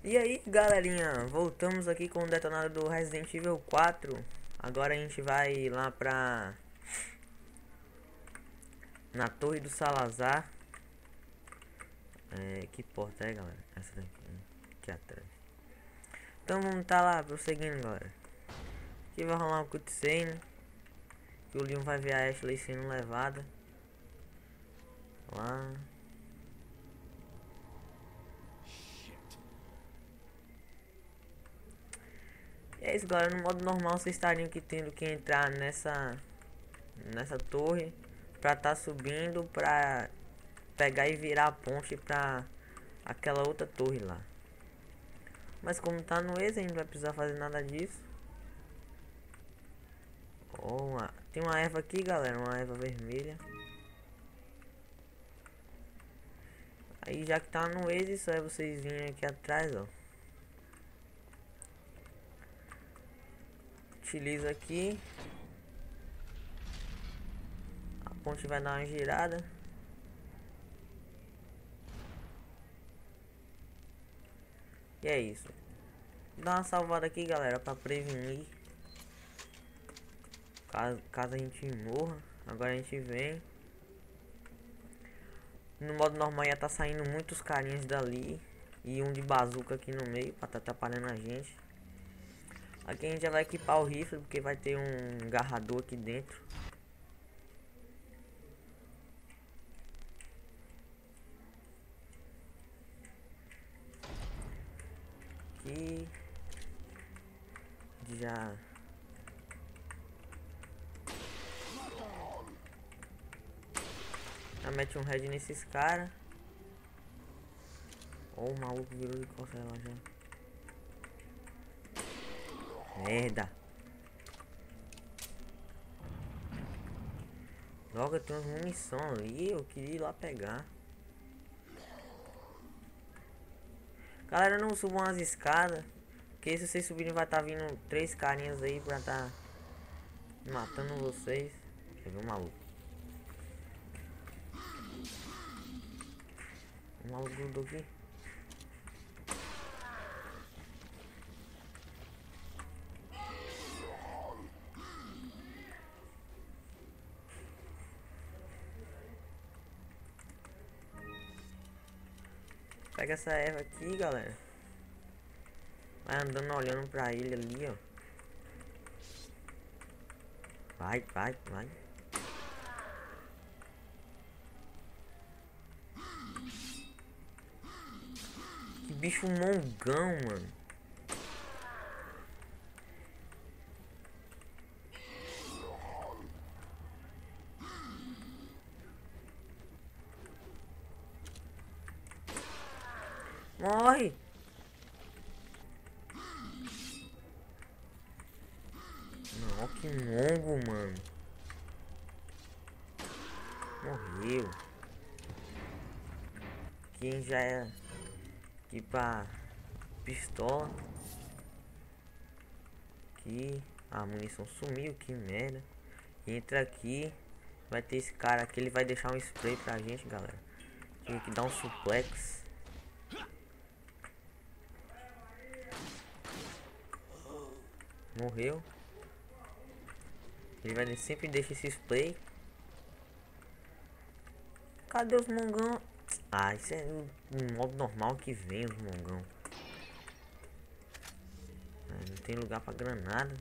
E aí, galerinha, voltamos aqui com o detonado do Resident Evil 4. Agora a gente vai lá na Torre do Salazar. Que porta é, galera? Essa daqui, aqui atrás. Então vamos tá lá, prosseguindo, galera. Aqui vai rolar um cutscene, que o Leon vai ver a Ashley sendo levada lá. E é isso, galera. No modo normal vocês estariam aqui tendo que entrar nessa torre pra tá subindo, pra pegar e virar a ponte pra aquela outra torre lá. Mas como tá no ex, a gente não vai precisar fazer nada disso. Tem uma erva aqui, galera, uma erva vermelha. Aí já que tá no ex, só é vocês virem aqui atrás, ó. Utiliza aqui. A ponte vai dar uma girada. E é isso. Dá uma salvada aqui, galera, pra prevenir. Caso a gente morra. Agora a gente vem. No modo normal ia tá saindo muitos carinhas dali. E um de bazuca aqui no meio pra tá atrapalhando a gente. Aqui a gente já vai equipar o rifle, porque vai ter um garrador aqui dentro. Aqui já mete um head nesses caras. O maluco virou de costas lá já. Merda. Droga, tem umas munição ali. Eu queria ir lá pegar. Galera, não subam as escadas. Porque se vocês subirem vai estar vindo 3 carinhas aí pra tá matando vocês. Peguei um maluco. O maluco grudou aqui. Pega essa erva aqui, galera. Vai andando olhando pra ele ali, ó. Vai. Que bicho mongão, mano. Morre! Não, que mongo, mano. Morreu. Quem já é aqui pra pistola. Aqui. A munição sumiu, que merda. Entra aqui. Vai ter esse cara aqui, ele vai deixar um spray pra gente, galera. Tem que dar um suplex. Morreu. Ele vai sempre deixar esse spray. Cadê os mongão? Ah, isso é um modo normal que vem os mongão. Não tem lugar pra granada.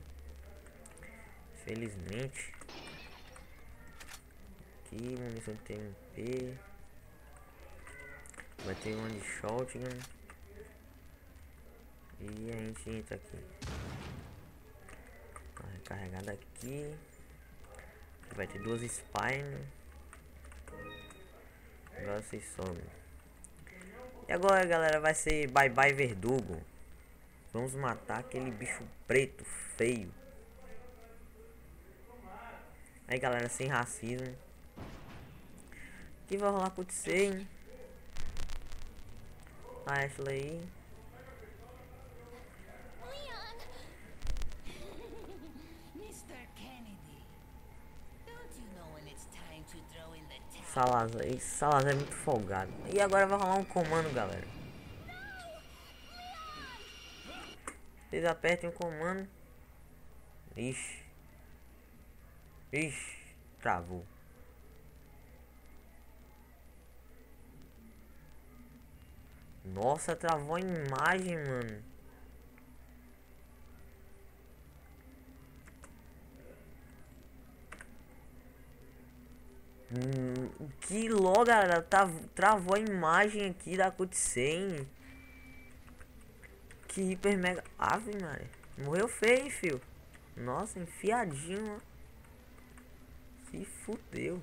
Felizmente. Aqui, munição de TMP. Vai ter uma de shotgun. E a gente entra aqui. Carregada aqui. Vai ter 2 spine. Agora vocês sobem. E agora, galera, vai ser bye bye verdugo. Vamos matar aquele bicho preto feio. Aí, galera, sem racismo. Aqui vai rolar cutscene. A Ashley aí. Salazar, esse Salazar é muito folgado. E agora vai rolar um comando, galera. Vocês apertem o comando. Ixi. Ixi. Travou. Nossa, travou a imagem, mano. Que logo, galera. Travou a imagem aqui da cutscene. Que hiper mega. Ave Maria. Morreu feio, fio. Nossa, enfiadinho, ó. Se fudeu.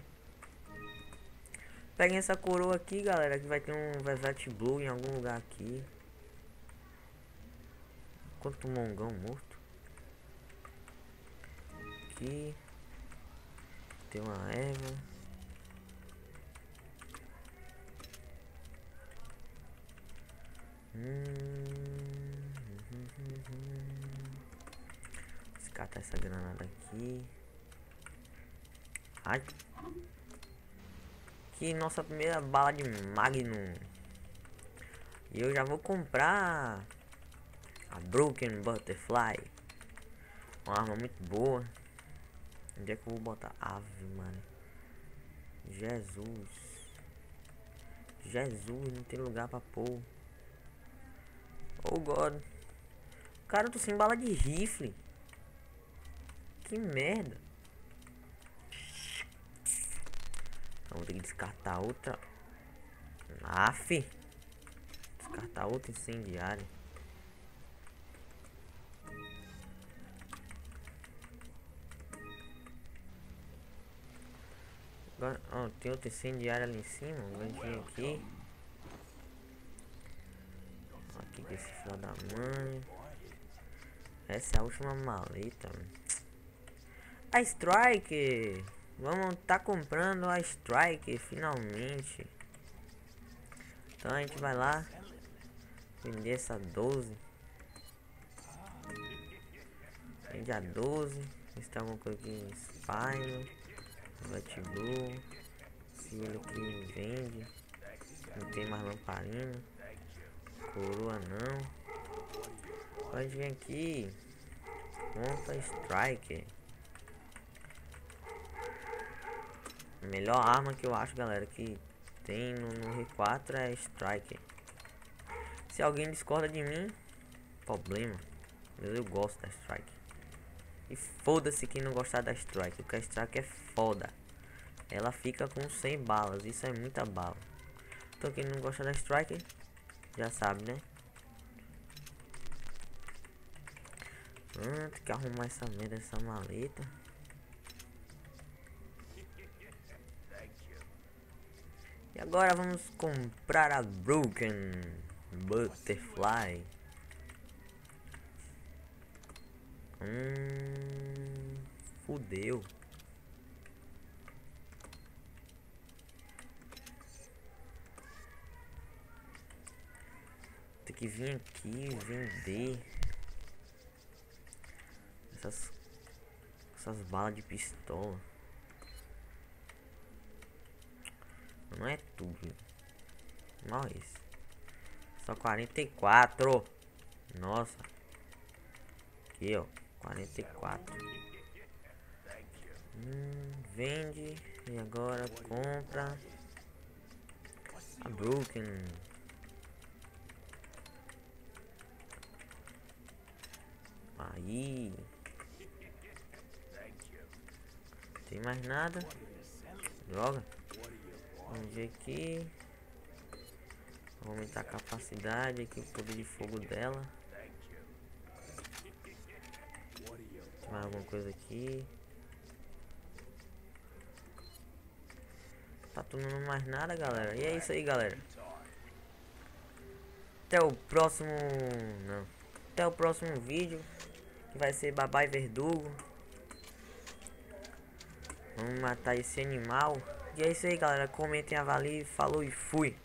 Peguem essa coroa aqui, galera. Que vai ter um Velvet Blue em algum lugar aqui. Quanto mongão morto. Aqui. Tem uma erva. Descartar essa granada aqui. Ai. Que nossa primeira bala de Magnum. E eu já vou comprar a Broken Butterfly. Uma arma muito boa. Onde é que eu vou botar? Ave, mano. Jesus. Jesus, não tem lugar pra pôr. Oh God. Cara, eu tô sem bala de rifle. Que merda. Então, vou ter que descartar outra. Aff. Descartar outra incendiária. Agora, ó, tem outra incendiária ali em cima. Vamos vir aqui. Aqui com esse filho da mãe. Essa é a última maleta. A Strike. Vamos tá comprando a Strike finalmente. Então a gente vai lá vender essa 12. Vende a 12. Ver se tem alguma coisa aqui. Spine, White Blue. Se ele aqui vende. Não tem mais lamparina. Coroa não. Pode vir aqui. Compra Strike. A melhor arma que eu acho, galera, que tem no R4 é Strike. Se alguém discorda de mim, problema. Mas eu gosto da Strike. E foda-se quem não gostar da Strike, porque a Strike é foda. Ela fica com 100 balas, isso é muita bala. Então quem não gosta da Strike, já sabe, né? Tem que arrumar essa merda, essa maleta. E agora vamos comprar a Broken Butterfly. Fudeu. Tem que vir aqui vender essas balas de pistola. Não é tudo. Nós. Só 44. Nossa. Aqui, ó. 44. Vende. E agora compra a Broken. Aí. Tem mais nada. Droga. Vamos ver aqui. Vou aumentar a capacidade aqui, o poder de fogo dela. Tem mais alguma coisa aqui? Tá tomando mais nada, galera. E é isso aí, galera. Até o próximo... Não. Até o próximo vídeo. Que vai ser Babai Verdugo. Vamos matar esse animal. E é isso aí, galera. Comentem, avaliem. Falou e fui.